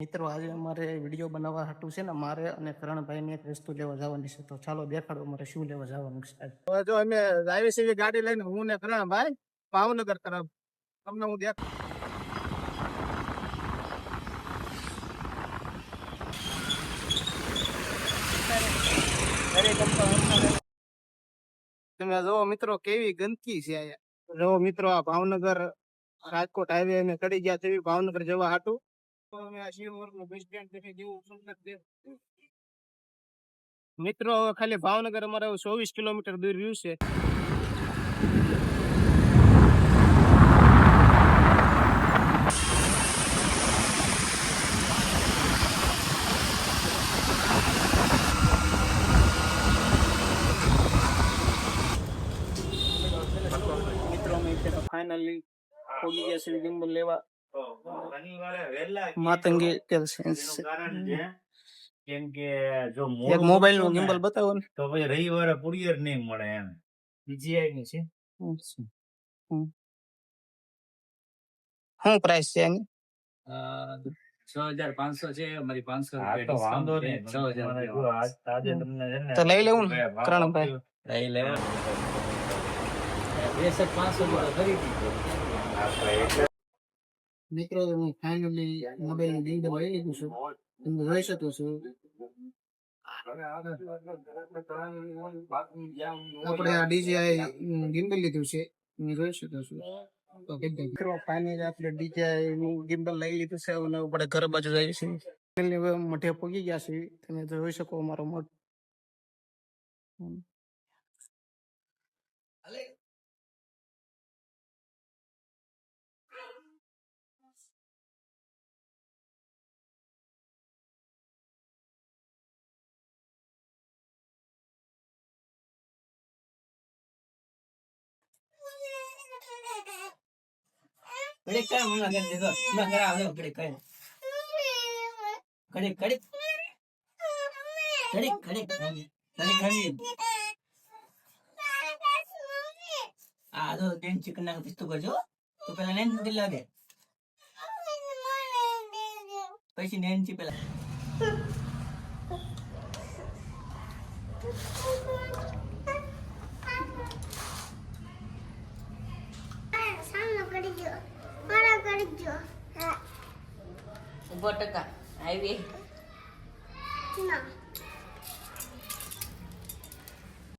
મિત્રો આજે અમારે વિડીયો બનાવવા હાટું છે ને મારે અને કરણભાઈને એક વસ્તુ લેવા જવાની છે. તો ચાલો દેખાડો અમારે શું લેવા જવાનું છે. હવે જો અમે આવી છે ગાડી લઈને હું ને કરણભાઈ ભાવનગર તરફ તમને હું દેખ તમે જો મિત્રો કેવી ગંદકી છે અહીંયા. જો મિત્રો આ ભાવનગર રાજકોટ હાઈવે અમે ચડી ગયા છે ભાવનગર જવા હાટું. મિત્રો ખાલી ભાવનગર અમારે 24 કિલોમીટર દૂર રહ્યું છે. મિત્રો અમે ફાઇનલી પહોંચી ગયા છે ગિમ્બલ લેવા માતંગી ટેલસેન્સ. કેમ કે જો એક મોબાઈલ નું ગિમ્બલ બતાવો ને તો પછી રવિવારે કુરિયર નહીં મળે એમ. DJI ની છે. શું પ્રાઇસ છે એની? 6500 છે અમારી 500 તો વાંધો નહીં. 6000 આજે તમને છે ને તો લઈ લેવું ને કરણભાઈ? લઈ લેવા 500 ખરીદી. મિત્રો હું ફાઇનલી મોબાઈલ નું ગિમ્બલ લઈ લીધું છું. તમે જોઈ શકો છો આપણે આ DJI ગિમ્બલ લીધું છે. તમે જોઈ શકો છો. મિત્રો ફાઇનલી આપણે DJI નું ગિમ્બલ લઈ લીધું છે અને આપણે ઘર બાજુ જઈએ છીએ. હવે મઠે પહોંચી ગયા છે. તમે જોઈ શકો અમારો મઠ. કડી કામ ના કરી દેતો ના કરા આવે કડી કામ કડી કડી કડી કડી કડી કડી આ તો દેન ચિકન ના પિસ્તો કરજો તો પેલા નેન દિલા દે પછી નેન ચી પેલા Ubo teka, highway. ના